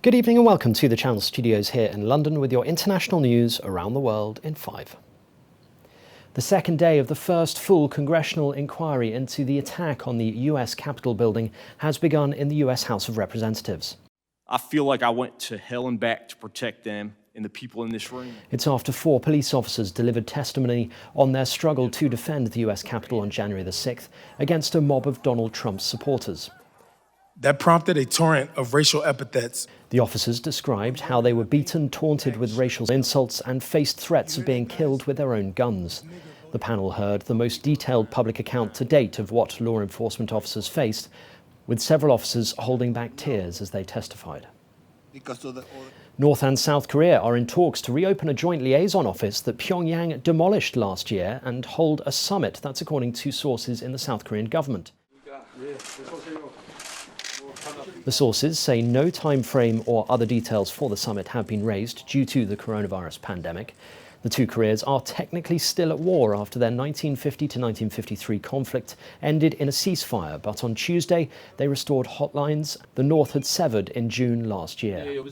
Good evening and welcome to the Channel Studios here in London with your international news around the world in 5. The second day of the first full congressional inquiry into the attack on the US Capitol building has begun in the US House of Representatives. I feel like I went to hell and back to protect them and the people in this room. It's after 4 police officers delivered testimony on their struggle to defend the US Capitol on January the 6th against a mob of Donald Trump's supporters. That prompted a torrent of racial epithets. The officers described how they were beaten, taunted with racial insults, and faced threats of being killed with their own guns. The panel heard the most detailed public account to date of what law enforcement officers faced, with several officers holding back tears as they testified. North and South Korea are in talks to reopen a joint liaison office that Pyongyang demolished last year and hold a summit, that's according to sources in the South Korean government. The sources say no time frame or other details for the summit have been raised due to the coronavirus pandemic. The two Koreas are technically still at war after their 1950 to 1953 conflict ended in a ceasefire, but on Tuesday they restored hotlines the North had severed in June last year.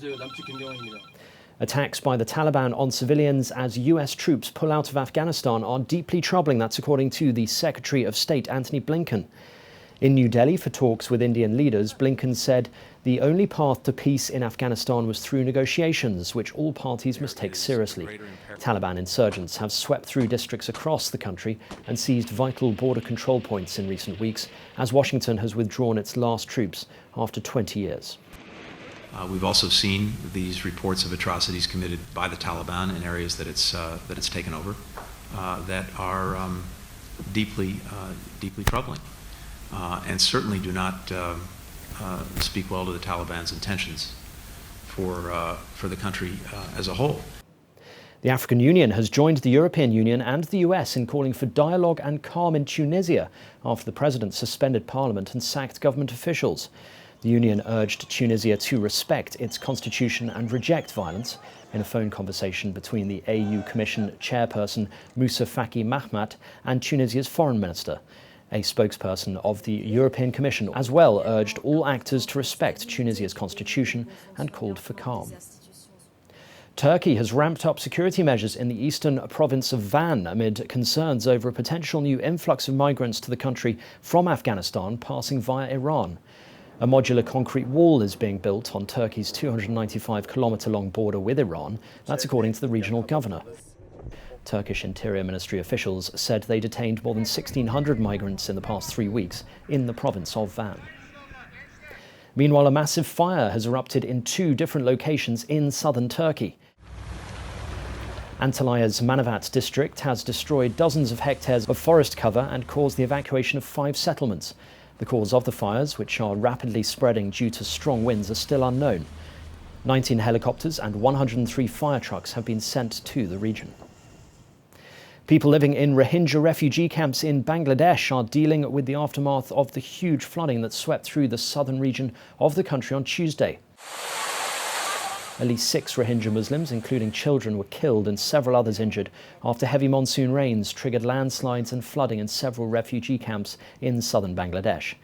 Attacks by the Taliban on civilians as US troops pull out of Afghanistan are deeply troubling, that's according to the Secretary of State Antony Blinken. In New Delhi for talks with Indian leaders, Blinken said the only path to peace in Afghanistan was through negotiations, which all parties must take seriously. Taliban insurgents have swept through districts across the country and seized vital border control points in recent weeks, as Washington has withdrawn its last troops after 20 years. We've also seen these reports of atrocities committed by the Taliban in areas that it's taken over that are deeply troubling. And certainly do not speak well to the Taliban's intentions for the country as a whole. The African Union has joined the European Union and the US in calling for dialogue and calm in Tunisia after the president suspended parliament and sacked government officials. The Union urged Tunisia to respect its constitution and reject violence. In a phone conversation between the AU Commission chairperson Moussa Faki Mahamat and Tunisia's foreign minister. A spokesperson of the European Commission as well urged all actors to respect Tunisia's constitution and called for calm. Turkey has ramped up security measures in the eastern province of Van amid concerns over a potential new influx of migrants to the country from Afghanistan passing via Iran. A modular concrete wall is being built on Turkey's 295-kilometre-long border with Iran, that's according to the regional governor. Turkish Interior Ministry officials said they detained more than 1,600 migrants in the past 3 weeks in the province of Van. Meanwhile, a massive fire has erupted in 2 different locations in southern Turkey. Antalya''s Manavgat district has destroyed dozens of hectares of forest cover and caused the evacuation of 5 settlements. The cause of the fires, which are rapidly spreading due to strong winds, are still unknown. 19 helicopters and 103 fire trucks have been sent to the region. People living in Rohingya refugee camps in Bangladesh are dealing with the aftermath of the huge flooding that swept through the southern region of the country on Tuesday. At least 6 Rohingya Muslims, including children, were killed and several others injured after heavy monsoon rains triggered landslides and flooding in several refugee camps in southern Bangladesh.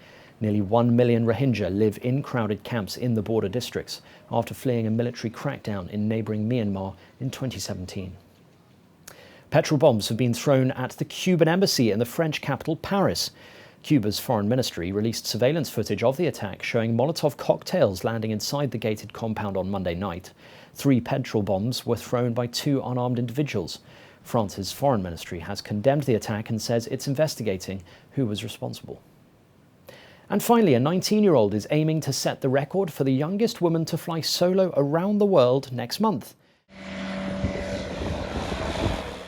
Nearly 1 million Rohingya live in crowded camps in the border districts after fleeing a military crackdown in neighbouring Myanmar in 2017. Petrol bombs have been thrown at the Cuban embassy in the French capital, Paris. Cuba's foreign ministry released surveillance footage of the attack showing Molotov cocktails landing inside the gated compound on Monday night. 3 petrol bombs were thrown by 2 unarmed individuals. France's foreign ministry has condemned the attack and says it's investigating who was responsible. And finally, a 19-year-old is aiming to set the record for the youngest woman to fly solo around the world next month.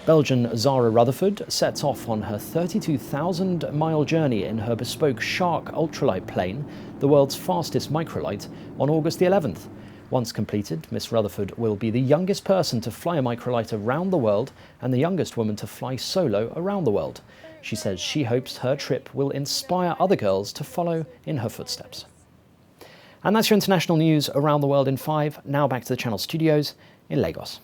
Belgian Zara Rutherford sets off on her 32,000-mile journey in her bespoke Shark ultralight plane, the world's fastest microlight, on August the 11th. Once completed, Miss Rutherford will be the youngest person to fly a microlight around the world and the youngest woman to fly solo around the world. She says she hopes her trip will inspire other girls to follow in her footsteps. And that's your international news around the world in 5. Now back to the Channel Studios in Lagos.